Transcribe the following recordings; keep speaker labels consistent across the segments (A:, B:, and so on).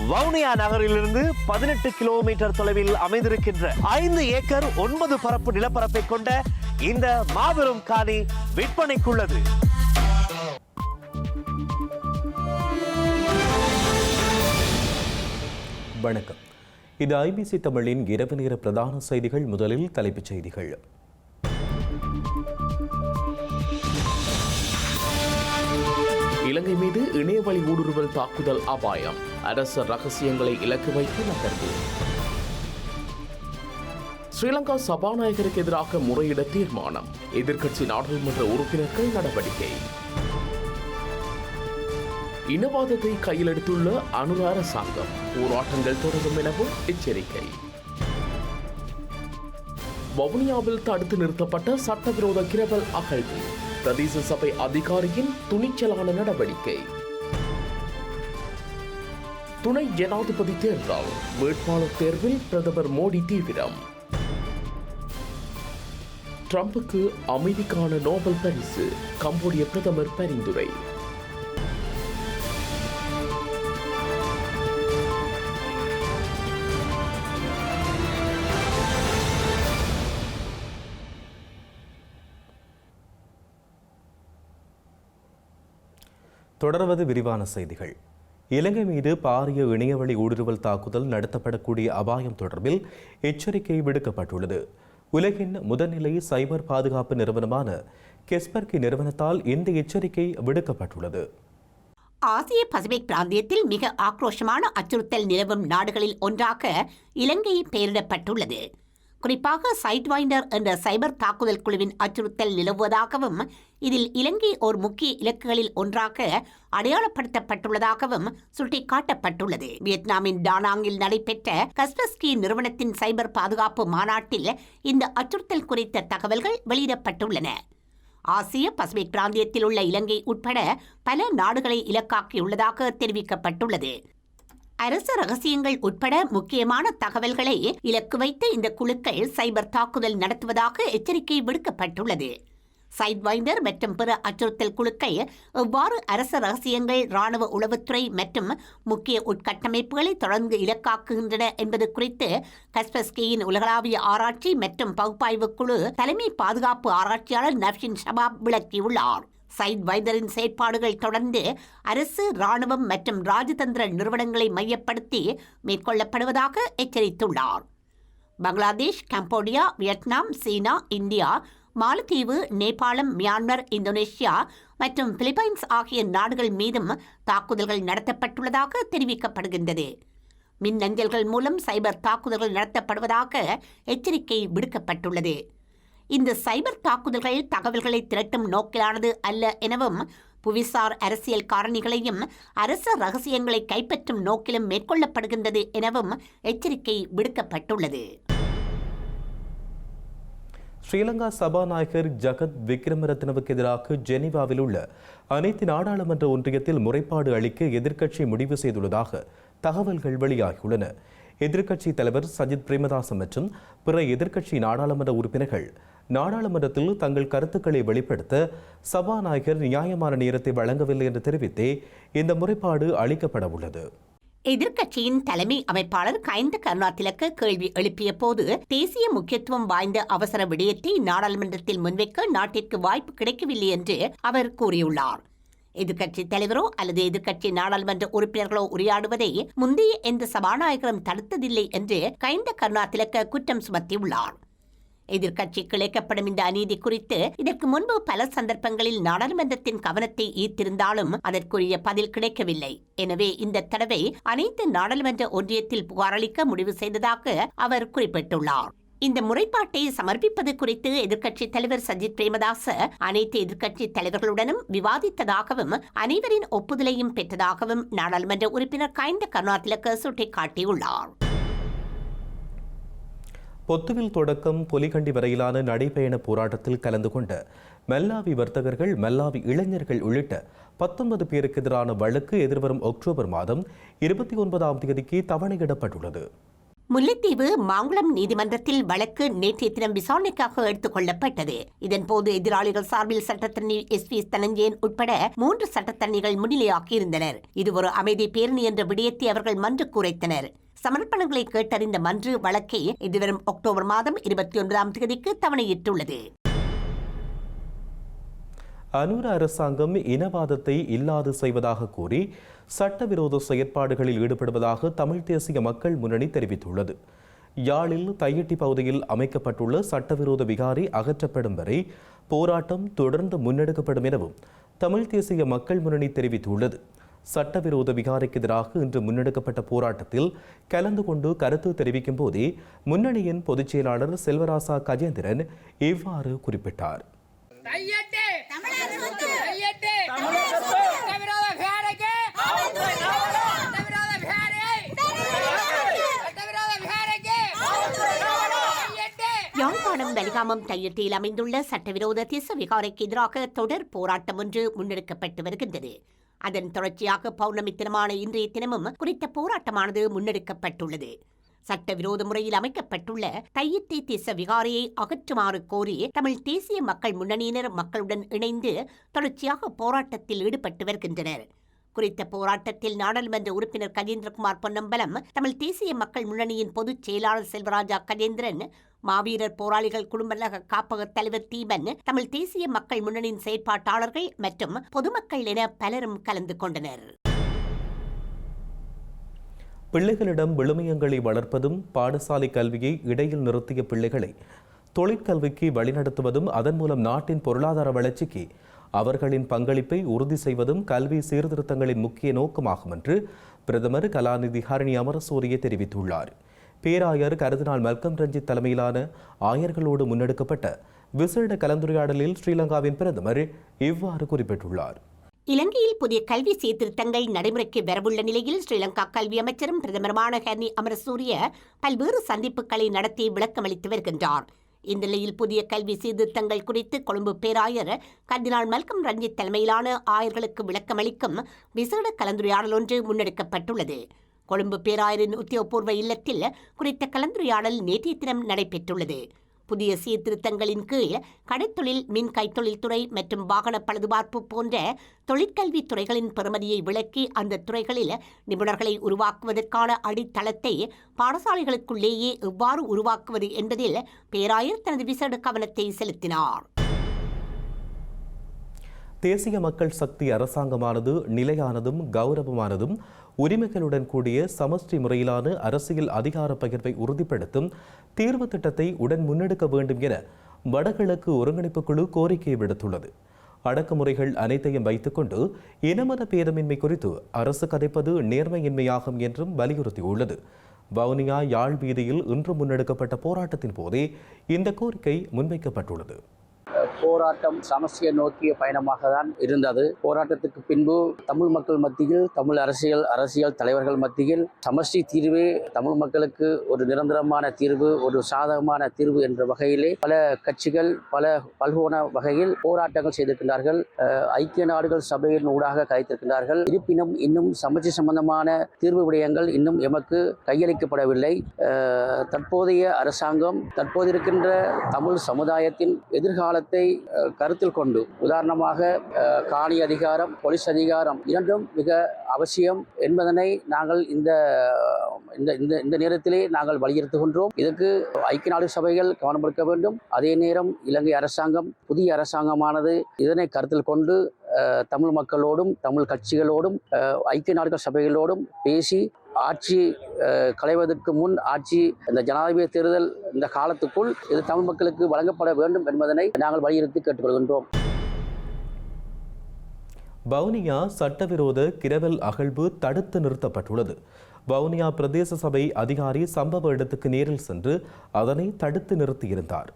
A: வவுனியா நகரிலிருந்து 18 கிலோமீட்டர் தொலைவில் அமைந்திருக்கின்ற 5 ஏக்கர் 9 பரப்பு நிலப்பரப்பை கொண்ட இந்த மாபெரும் காணி விற்பனைக்குள்ளது.
B: வணக்கம். இது ஐபிசி தமிழின் இரவு நேர பிரதான செய்திகள். முதலில் தலைப்புச் செய்திகள்.
C: இலங்கை மீது இணையவழி ஊடுருவல் தாக்குதல் அபாயம். அரச ரகசியங்களை இலக்கு வைத்து நகர்வு. ஸ்ரீலங்கா சபாநாயகருக்கு எதிராக முறையிட தீர்மானம். எதிர்க்கட்சி நாடாளுமன்ற உறுப்பினர்கள் நடவடிக்கை. இனவாதத்தை கையில் எடுத்துள்ள அணு அரசாங்கம். போராட்டங்கள் தொடரும் எனவும் எச்சரிக்கை. வவுனியாவில் தடுத்து நிறுத்தப்பட்ட சட்டவிரோத கிரவல் அகழ்வு. பிரதேச சபை அதிகாரியின் துணிச்சலான நடவடிக்கை. துணை ஜனாதிபதி தேர்தல் வேட்பாளர் தேர்வில் பிரதமர் மோடி தீவிரம். ட்ரம்புக்கு அமைதிக்கான நோபல் பரிசு. கம்போடிய பிரதமர் பரிந்துரை.
B: தொடர்வது விரிவான செய்திகள். இலங்கை மீது பாரிய இணையவழி ஊடுருவல் தாக்குதல் நடத்தப்படக்கூடிய அபாயம் தொடர்பில் எச்சரிக்கை விடுக்கப்பட்டுள்ளது. உலகின் முதல்நிலை சைபர் பாதுகாப்பு நிறுவனமான கெஸ்பர்கி நிறுவனத்தால் இந்த எச்சரிக்கை விடுக்கப்பட்டுள்ளது.
D: ஆசிய பசிபிக் பிராந்தியத்தில் மிக ஆக்ரோஷமான அச்சுறுத்தல் நிலவும் நாடுகளில் ஒன்றாக இலங்கை பெயரிடப்பட்டுள்ளது. குறிப்பாக சைட்வைண்டர் என்ற சைபர் தாக்குதல் குழுவின் அச்சுறுத்தல் நிலவுவதாகவும் இதில் இலங்கை ஒரு முக்கிய இலக்குகளில் ஒன்றாக அடையாளப்படுத்தப்பட்டுள்ளதாகவும் சுட்டிக்காட்டப்பட்டுள்ளது. வியட்நாமின் டானாங்கில் நடைபெற்ற கஸ்பர்ஸ்கி நிறுவனத்தின் சைபர் பாதுகாப்பு மாநாட்டில் இந்த அச்சுறுத்தல் குறித்த தகவல்கள் வெளியிடப்பட்டுள்ளன. ஆசிய பசிபிக் பிராந்தியத்தில் உள்ள இலங்கை உட்பட பல நாடுகளை இலக்காக்கியுள்ளதாக தெரிவிக்கப்பட்டுள்ளது. அரசு ரகசியங்கள் உட்பட முக்கியமான தகவல்களை இலக்கு வைத்து இந்த குழுக்கள் சைபர் தாக்குதல் நடத்துவதாக எச்சரிக்கை விடுக்கப்பட்டுள்ளது. சைட்வைண்டர் மற்றும் பிற அச்சுறுத்தல் குழுக்கள் எவ்வாறு அரச ரகசியங்கள், இராணுவ உளவுத்துறை மற்றும் முக்கிய உட்கட்டமைப்புகளை தொடர்ந்து இலக்காக்குகின்றன என்பது குறித்து கஸ்பர்ஸ்கியின் உலகளாவிய ஆராய்ச்சி மற்றும் பகுப்பாய்வு குழு தலைமை பாதுகாப்பு ஆராய்ச்சியாளர் நவ்ஷின் ஷபாப் விளக்கியுள்ளார். சைட்வைண்டரின் செயற்பாடுகள் தொடர்ந்து அரசு, இராணுவம் மற்றும் ராஜதந்திர நிறுவனங்களை மையப்படுத்தி மேற்கொள்ளப்படுவதாக எச்சரித்துள்ளார். பங்களாதேஷ், கம்போடியா, வியட்நாம், சீனா, இந்தியா, மாலத்தீவு, நேபாளம், மியான்மர், இந்தோனேஷியா மற்றும் பிலிப்பைன்ஸ் ஆகிய நாடுகள் மீதும் தாக்குதல்கள் நடத்தப்பட்டுள்ளதாக தெரிவிக்கப்படுகின்றது. மின்னஞ்சல்கள் மூலம் சைபர் தாக்குதல்கள் நடத்தப்படுவதாக எச்சரிக்கை விடுக்கப்பட்டுள்ளது. இந்த சைபர் தாக்குதல்கள் தகவல்களை திரட்டும் நோக்கிலானது அல்ல எனவும் புவிசார் அரசியல் காரணிகளையும் அரச ரகசியங்களை கைப்பற்றும் நோக்கிலும் மேற்கொள்ளப்படுகின்றது எனவும் எச்சரிக்கை விடுக்கப்பட்டுள்ளது.
B: ஸ்ரீலங்கா சபாநாயகர் ஜகத் விக்ரமரத்னவுக்கு எதிராக ஜெனீவாவில் உள்ள அனைத்து நாடாளுமன்ற ஒன்றியத்தில் முறைப்பாடு அளிக்க எதிர்க்கட்சி முடிவு செய்துள்ளதாக தகவல்கள் வெளியாகியுள்ளன. எதிர்க்கட்சி தலைவர் சஜித் பிரேமதாச மற்றும் பிற எதிர்க்கட்சி நாடாளுமன்ற உறுப்பினர்கள் நாடாளுமன்றத்தில் தங்கள் கருத்துக்களை வெளிப்படுத்த சபாநாயகர் நியாயமான நேரத்தை வழங்கவில்லை என்று தெரிவித்தே இந்த முறைப்பாடு அளிக்கப்பட உள்ளது.
D: எதிர்க்கட்சியின் தலைமை அமைப்பாளர் கயந்த கருணாதிலக்க கேள்வி எழுப்பிய போது தேசிய முக்கியத்துவம் வாய்ந்த அவசர விடயத்தை நாடாளுமன்றத்தில் முன்வைக்க நாட்டிற்கு வாய்ப்பு கிடைக்கவில்லை என்று அவர் கூறியுள்ளார். எதிர்க்கட்சி தலைவரோ அல்லது எதிர்க்கட்சி நாடாளுமன்ற உறுப்பினர்களோ உரையாடுவதை முந்தைய எந்த சபாநாயகரும் தடுத்ததில்லை என்று கயந்த கருணாதிலக்க குற்றம் சுமத்தியுள்ளார். எதிர்க்கட்சிக்கு இழைக்கப்படும் இந்த அநீதி குறித்து இதற்கு முன்பு பல சந்தர்ப்பங்களில் நாடாளுமன்றத்தின் கவனத்தை ஈர்த்திருந்தாலும் அதற்குரிய பதில் கிடைக்கவில்லை. எனவே இந்த தடவை அனைத்து நாடாளுமன்ற ஒன்றியத்தில் புகார் அளிக்க முடிவு செய்ததாக அவர் குறிப்பிட்டுள்ளார். இந்த முறைப்பாட்டை சமர்ப்பிப்பது குறித்து எதிர்க்கட்சித் தலைவர் சஜித் பிரேமதாச அனைத்து எதிர்க்கட்சி தலைவர்களுடனும் விவாதித்ததாகவும் அனைவரின் ஒப்புதலையும் பெற்றதாகவும் நாடாளுமன்ற உறுப்பினர் கயந்த கருணாதிலக்க சுட்டிக்காட்டியுள்ளார்.
B: பொத்துவில் தொடக்கம் பொலிகண்டி வரையிலான நடைபயண போராட்டத்தில் கலந்து கொண்ட மல்லாவி வர்த்தகர்கள், மல்லாவி இளைஞர்கள் உள்ளிட்ட 19 பேருக்கு எதிரான வழக்கு எதிர்வரும் அக்டோபர் மாதம் 29ஆம் தேதிக்கு தவணையிடப்பட்டுள்ளது.
D: முல்லைத்தீவு மாங்குளம் நீதிமன்றத்தில் வழக்கு நேற்றைய தினம் விசாரணைக்காக எடுத்துக் கொள்ளப்பட்டது. இதன்போது எதிராளிகள் சார்பில் சட்டத்தரணி SV தனஞ்சயன் உட்பட 3 சட்டத்தரணிகள் முன்னிலையாகியிருந்தனர். இது ஒரு அமைதி பேரணி என்ற விடயத்தை அவர்கள் மன்று கூரைத்தனர். சமர்ப்பணங்களை கேட்டறிந்த மன்று வழக்கை எதிர்வரும் அக்டோபர் மாதம் 29ஆம் தேதிக்கு தவணையிட்டுள்ளது.
B: அனுர அரசாங்கம் இனவாதத்தை இல்லாது செய்வதாக கூறி சட்டவிரோத செயற்பாடுகளில் ஈடுபடுவதாக தமிழ் தேசிய மக்கள் முன்னணி தெரிவித்துள்ளது. யாழில் தையட்டி பகுதியில் அமைக்கப்பட்டுள்ள சட்டவிரோத விகாரை அகற்றப்படும் வரை போராட்டம் தொடர்ந்து முன்னெடுக்கப்படும் எனவும் தமிழ் தேசிய மக்கள் முன்னணி தெரிவித்துள்ளது. சட்டவிரோத விகாரைக்கு எதிராக இன்று முன்னெடுக்கப்பட்ட போராட்டத்தில் கலந்து கொண்டு கருத்து தெரிவிக்கும் போதே முன்னணியின் பொதுச் செயலாளர் செல்வராசா கஜேந்திரன் இவ்வாறு குறிப்பிட்டார்.
D: யாழ்ப்பாணம் வலிகாமம் தையட்டியில் அமைந்துள்ள சட்டவிரோத திச விகாரைக்கு எதிராக தொடர் போராட்டம் ஒன்று முன்னெடுக்கப்பட்டு வருகின்றது. அதன் தொடர்ச்சியாக பௌர்ணமி தினமான இன்றைய தினமும் குறித்த போராட்டமானது முன்னெடுக்கப்பட்டுள்ளது. சட்டவிரோத முறையில் அமைக்கப்பட்டுள்ள தையிட்டி திச விகாரையை அகற்றுமாறு கோரி தமிழ் தேசிய மக்கள் முன்னணியினர் மக்களுடன் இணைந்து தொடர்ச்சியாக போராட்டத்தில் ஈடுபட்டு வருகின்றனர். குறித்த போராட்டத்தில் நாடாளுமன்ற உறுப்பினர் கஜேந்திரகுமார் பொன்னம்பலம், தமிழ் தேசிய மக்கள் முன்னணியின் பொதுச் செயலாளர் செல்வராஜா கஜேந்திரன், மாவீரர் போராளிகள் குடும்பநல காப்பக தலைவர் தீபன், தமிழ் தேசிய மக்கள் முன்னணியின் செயற்பாட்டாளர்கள் மற்றும் பொதுமக்கள் என பலரும் கலந்து கொண்டனர்.
B: பிள்ளைகளிடம் விழுமியங்களை வளர்ப்பதும் பாடசாலை கல்வியை இடையில் நிறுத்திய பிள்ளைகளை தொழிற்கல்விக்கு வழிநடத்துவதும் அதன் மூலம் நாட்டின் பொருளாதார வளர்ச்சிக்கு அவர்களின் பங்களிப்பை உறுதி செய்வதும் கல்வி சீர்திருத்தங்களின் முக்கிய நோக்கமாகும் என்று பிரதமர் கலாநிதி ஹரணி அமரசூரிய தெரிவித்துள்ளார். பேராயர் கர்தினால் மல்கம் ரஞ்சித் தலைமையிலான ஆயர்களோடு முன்னெடுக்கப்பட்ட விசேட கலந்துரையாடலில் ஸ்ரீலங்காவின் பிரதமர் இவ்வாறு குறிப்பிட்டுள்ளார்.
D: இலங்கையில் புதிய கல்வி சீர்திருத்தங்கள் நடைமுறைக்கு வரவுள்ள நிலையில் ஸ்ரீலங்கா கல்வி அமைச்சரும் பிரதமருமான ஹரணி அமரசூரிய பல்வேறு சந்திப்புகளை நடத்தி விளக்கமளித்து வருகின்றார். இந்த நிலையில் புதிய கல்வி சீர்திருத்தங்கள் குறித்து கொழும்பு பேராயர் கர்தினால் மல்கம் ரஞ்சித் தலைமையிலான ஆயர்களுக்கு விளக்கமளிக்கும் விசேட கலந்துரையாடல் ஒன்று முன்னெடுக்கப்பட்டுள்ளது. கொழும்பு பேராயரின் உத்தியோகபூர்வ இல்லத்தில் குறித்த கலந்துரையாடல் நேற்றைய தினம் நடைபெற்றுள்ளது. புதிய சீர்திருத்தங்களின் கீழ் கடைத்தொழில், மின் கைத்தொழில் துறை மற்றும் வாகன பழுதுபார்ப்பு போன்ற தொழிற்கல்வி துறைகளின் பெறுமதியை விளக்கி அந்த துறைகளில் நிபுணர்களை உருவாக்குவதற்கான அடித்தளத்தை பாடசாலைகளுக்குள்ளேயே எவ்வாறு உருவாக்குவது என்பதில் பேராயர் தனது விசேட கவனத்தை செலுத்தினார்.
B: தேசிய மக்கள் சக்தி அரசாங்கமானது நிலையானதும் கௌரவமானதும் உரிமைகளுடன் கூடிய சமஷ்டி முறையிலான அரசியல் அதிகார பகிர்வை உறுதிப்படுத்தும் தீர்வு திட்டத்தை உடன் முன்னெடுக்க வேண்டும் என வடகிழக்கு ஒருங்கிணைப்பு குழு கோரிக்கை விடுத்துள்ளது. அடக்குமுறைகள் அனைத்தையும் வைத்துக்கொண்டு இனமத பேதமின்மை குறித்து அரசு கதைப்பது நேர்மையின்மையாகும் என்றும் வலியுறுத்தியுள்ளது. வவுனியா யாழ் வீதியில் இன்று முன்னெடுக்கப்பட்ட போராட்டத்தின் போதே இந்த கோரிக்கை முன்வைக்கப்பட்டுள்ளது.
E: போராட்டம் சமஸ்டியை நோக்கிய பயணமாக தான் இருந்தது. போராட்டத்துக்கு பின்பு தமிழ் மக்கள் மத்தியில், தமிழ் அரசியல் தலைவர்கள் மத்தியில் சமஷ்டி தீர்வே தமிழ் மக்களுக்கு ஒரு நிரந்தரமான தீர்வு, ஒரு சாதகமான தீர்வு என்ற வகையிலே பல கட்சிகள் பல்கோண வகையில் போராட்டங்கள் செய்திருக்கின்றார்கள். ஐக்கிய நாடுகள் சபையின் ஊடாக கலைத்திருக்கின்றார்கள். இருப்பினும் இன்னும் சமஷ்டி சம்பந்தமான தீர்வு விடயங்கள் இன்னும் எமக்கு கையளிக்கப்படவில்லை. தற்போதைய அரசாங்கம் தற்போதிருக்கின்ற தமிழ் சமுதாயத்தின் எதிர்காலத்தை கருத்தில் கொண்டு, உதாரணமாக காணி அதிகாரம், போலீஸ் அதிகாரம் இரண்டும் மிக அவசியம் என்பதனை நாங்கள் இந்த நேரத்திலே நாங்கள் வலியுறுத்துகின்றோம். இதற்கு ஐக்கிய நாடு சபைகள் கவனம் எடுக்க வேண்டும். அதே நேரம் இலங்கை அரசாங்கம், புதிய அரசாங்கமானது இதனை கருத்தில் கொண்டு தமிழ் மக்களோடும் தமிழ் கட்சிகளோடும் ஐக்கிய நாடுகள் சபைகளோடும் பேசி ஆட்சி களைவதற்கு முன் இந்த ஜனாதிபதி தேர்தல் இந்த காலத்துக்குள் இது தமிழ் மக்களுக்கு வழங்கப்பட வேண்டும் என்பதனை நாங்கள் வலியுறுத்தி கேட்டுக்கொள்கின்றோம்.
B: வவுனியா சட்டவிரோத கிரவல் அகழ்வு தடுத்து நிறுத்தப்பட்டுள்ளது. வவுனியா பிரதேச சபை அதிகாரி சம்பவ இடத்துக்கு நேரில் சென்று அதனை தடுத்து நிறுத்தியிருந்தார்.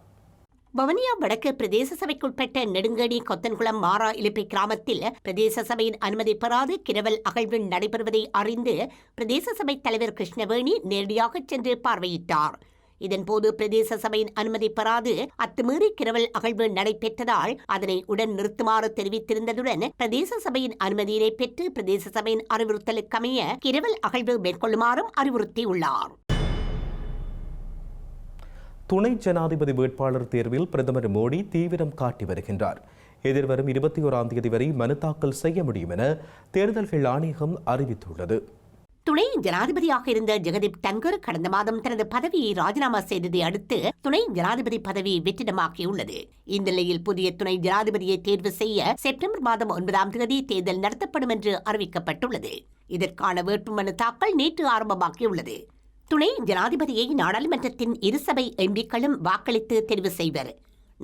D: வவுனியா வடக்கு பிரதேச சபைக்குட்பட்ட நெடுங்கணி கொத்தன்குளம் மாரா இலிப்பை கிராமத்தில் பிரதேச சபையின் அனுமதி பெறாது கிரவல் அகழ்வு நடைபெறுவதை அறிந்து பிரதேச சபை தலைவர் கிருஷ்ணவேணி நேரடியாக சென்று பார்வையிட்டார். இதன்போது பிரதேச சபையின் அனுமதி பெறாது அத்துமீறி கிரவல் அகழ்வு நடைபெற்றதால் அதனை உடன் நிறுத்துமாறு தெரிவித்திருந்ததுடன் பிரதேச சபையின் அனுமதியினை பெற்று பிரதேச சபையின் அறிவுறுத்தலுக்கமைய கிரவல் அகழ்வு மேற்கொள்ளுமாறும் அறிவுறுத்தியுள்ளார்.
B: துணை ஜனாதிபதி வேட்பாளர் தேர்வில் பிரதமர் மோடி தீவிரம் காட்டி வருகின்றார். எதிர்வரும் 21ஆம் தேதி வரை மனு தாக்கல் செய்ய முடியும் என தேர்தல்கள் ஆணையகம் அறிவித்துள்ளது.
D: துணை ஜனாதிபதியாக இருந்த ஜெகதீப் தன்கர் கடந்த மாதம் தனது பதவியை ராஜினாமா செய்ததை அடுத்து துணை ஜனாதிபதி பதவி வெற்றிடமாக்கியுள்ளது. இந்த நிலையில் புதிய துணை ஜனாதிபதியை தேர்வு செய்ய செப்டம்பர் மாதம் 9ஆம் தேதி தேர்தல் நடத்தப்படும் என்று அறிவிக்கப்பட்டுள்ளது. இதற்கான வேட்புமனு தாக்கல் நேற்று ஆரம்பமாகியுள்ளது. துணை ஜனாதிபதியை நாடாளுமன்றத்தின் இருசபை எம்பிக்களும் வாக்களித்து தெரிவு செய்வர்.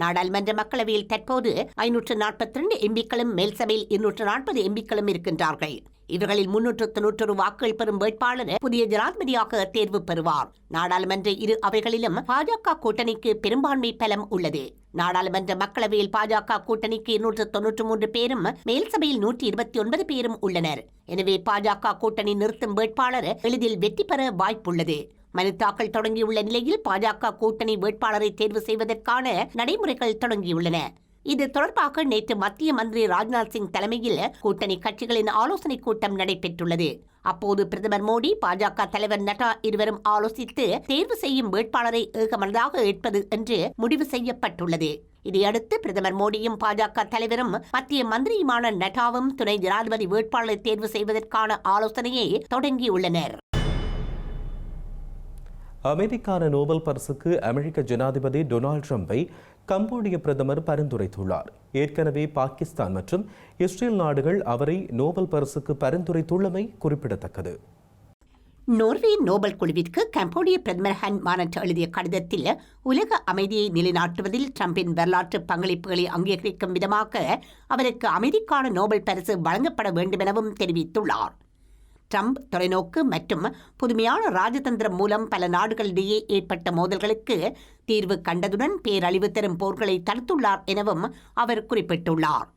D: நாடாளுமன்ற மக்களவையில் தற்போது 542 எம்பிக்களும் மேல் சபையில் 240 எம்பிக்களும் இருக்கின்றார்கள். இவர்களில் 391 வாக்குகள் பெறும் வேட்பாளர் புதிய ஜனாதிபதியாக தேர்வு பெறுவார். நாடாளுமன்ற இரு அவைகளிலும் பாஜக கூட்டணிக்கு பெரும்பான்மை பலம் உள்ளது. நாடாளுமன்ற மக்களவையில் பாஜக கூட்டணிக்கு 293 பேரும் மேல் சபையில் 129 பேரும் உள்ளனர். எனவே பாஜக கூட்டணி நிறுத்தும் வேட்பாளர் எளிதில் வெற்றி பெற வாய்ப்புள்ளது. மனு தாக்கல் தொடங்கியுள்ள நிலையில் பாஜக கூட்டணி வேட்பாளரை தேர்வு செய்வதற்கான நடைமுறைகள் தொடங்கியுள்ளன. இது தொடர்பாக நேற்று மத்திய மந்திரி ராஜ்நாத் சிங் தலைமையில் கூட்டணி கட்சிகளின் ஆலோசனைக் கூட்டம் நடைபெற்றுள்ளது. அப்போது பிரதமர் மோடி, பாஜக தலைவர் நட்டா இருவரும் ஆலோசித்து தேர்வு செய்யும் வேட்பாளரை ஏகமனதாக ஏற்பது என்று முடிவு செய்யப்பட்டுள்ளது. இதையடுத்து பிரதமர் மோடியும் பாஜக தலைவரும் மத்திய மந்திரியுமான நட்டாவும் துணை ஜனாதிபதி வேட்பாளரை தேர்வு செய்வதற்கான ஆலோசனையை தொடங்கியுள்ளனர்.
B: அமைதிக்கான நோபல் பரிசுக்கு அமெரிக்க ஜனாதிபதி டொனால்டு ட்ரம்பை கம்போடிய பிரதமர் பரிந்துரைத்துள்ளார். ஏற்கனவே பாகிஸ்தான் மற்றும் இஸ்ரேல் நாடுகள் அவரை நோபல் பரிசுக்கு பரிந்துரைத்துள்ளமை குறிப்பிடத்தக்கது.
D: நோர்வே நோபல் குழுவிற்கு கம்போடிய பிரதமர் ஹன் மானட் எழுதிய கடிதத்தில் உலக அமைதியை நிலைநாட்டுவதில் ட்ரம்பின் வரலாற்று பங்களிப்புகளை அங்கீகரிக்கும் விதமாக அவருக்கு அமைதிக்கான நோபல் பரிசு வழங்கப்பட வேண்டும் எனவும் தெரிவித்துள்ளார். ட்ரம்ப் தொலைநோக்கு மற்றும் புதுமையான ராஜதந்திரம் மூலம் பல நாடுகளிடையே ஏற்பட்ட மோதல்களுக்கு தீர்வு கண்டதுடன் பேரழிவு தரும் போர்களை தடுத்துள்ளார் எனவும் அவர் குறிப்பிட்டுள்ளார்.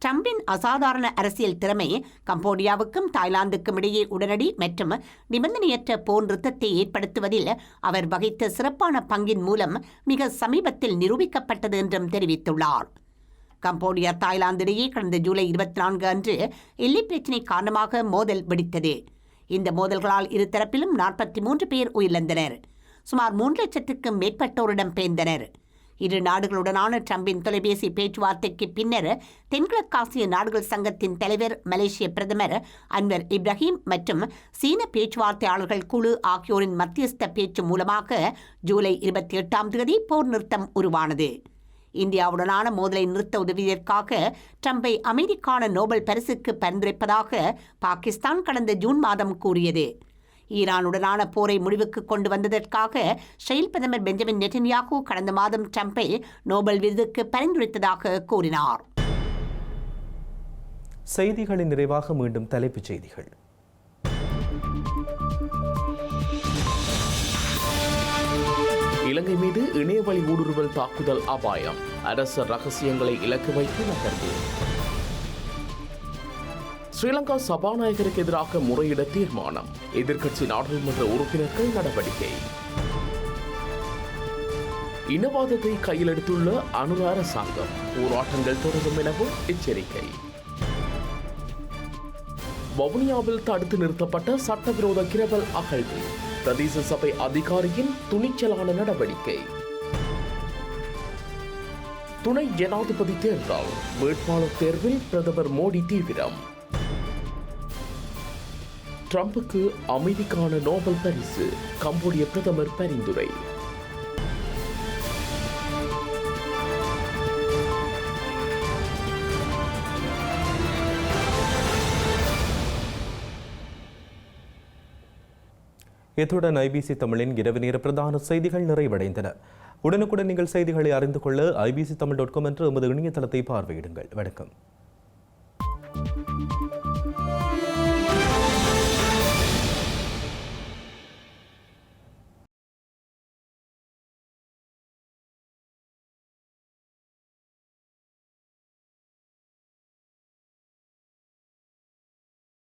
D: ட்ரம்பின் அசாதாரண அரசியல் திறமை கம்போடியாவுக்கும் தாய்லாந்துக்கும் இடையே உடனடி மற்றும் நிபந்தனையற்ற போர் நிறுத்தத்தை ஏற்படுத்துவதில் அவர் வகித்த சிறப்பான பங்கின் மூலம் மிக சமீபத்தில் நிரூபிக்கப்பட்டது என்றும் தெரிவித்துள்ளார். கம்போடியா தாய்லாந்து இடையே கடந்த ஜூலை 24 அன்று எல்லை பிரச்சினை காரணமாக மோதல் வெடித்தது. இந்த மோதல்களால் இருதரப்பிலும் 43 பேர் உயிரிழந்தனர். சுமார் 3 லட்சத்துக்கும் மேற்பட்டோரிடம் பெயர்ந்தனர். இரு நாடுகளுடனான ட்ரம்பின் தொலைபேசி பேச்சுவார்த்தைக்கு பின்னர் தென்கிழக்காசிய நாடுகள் சங்கத்தின் தலைவர், மலேசிய பிரதமர் அன்வர் இப்ராஹிம் மற்றும் சீன பேச்சுவார்த்தையாளர்கள் குழு ஆகியோரின் மத்தியஸ்த பேச்சு மூலமாக ஜூலை 28ஆம் தேதி போர் நிறுத்தம் உருவானது. இந்தியாவுடனான மோதலை நிறுத்த உதவியதற்காக ட்ரம்பை அமைதிக்கான நோபல் பரிசுக்கு பரிந்துரைப்பதாக பாகிஸ்தான் கடந்த ஜூன் மாதம் கூறியது. ஈரானுடனான போரை முடிவுக்கு கொண்டு வந்ததற்காக இஸ்ரேல் பிரதமர் பெஞ்சமின் நெட்டன்யாகு கடந்த மாதம் ட்ரம்பை நோபல் விருதுக்கு பரிந்துரைத்ததாக கூறினார்.
B: செய்திகளின் நிறைவாக மீண்டும் தலைப்புச் செய்திகள்.
C: இலங்கை மீது இணையவழி ஊடுருவல் தாக்குதல் அபாயம். அரச ரகசியங்களை இலக்கு வைத்து நகர்வு. ஸ்ரீலங்கா சபாநாயகருக்கு எதிராக முறையிட தீர்மானம். எதிர்க்கட்சி நாடாளுமன்ற உறுப்பினர்கள் நடவடிக்கை. இனவாதத்தை கையில் எடுத்துள்ள அணு அரசாங்கம். போராட்டங்கள் தொடரும் எனவும் எச்சரிக்கை. வவுனியாவில் தடுத்து நிறுத்தப்பட்ட சட்டவிரோத கிரவல் அகழ்வு. பிரதேச சபை அதிகாரியின் துணிச்சலான நடவடிக்கை. துணை ஜனாதிபதி தேர்தல் வேட்பாளர் தேர்வில் பிரதமர் மோடி தீவிரம். ட்ரம்புக்கு அமைதிக்கான நோபல் பரிசு கம்போடிய பிரதமர் பரிந்துரை.
B: இத்துடன் ஐபிசி தமிழின் இரவு நேர பிரதான செய்திகள் நிறைவடைந்தன. உடனுக்குடன் நீங்கள் செய்திகளை அறிந்து கொள்ள ibctamil.com என்ற எமது இணையதளத்தை பார்வையிடுங்கள். வணக்கம்.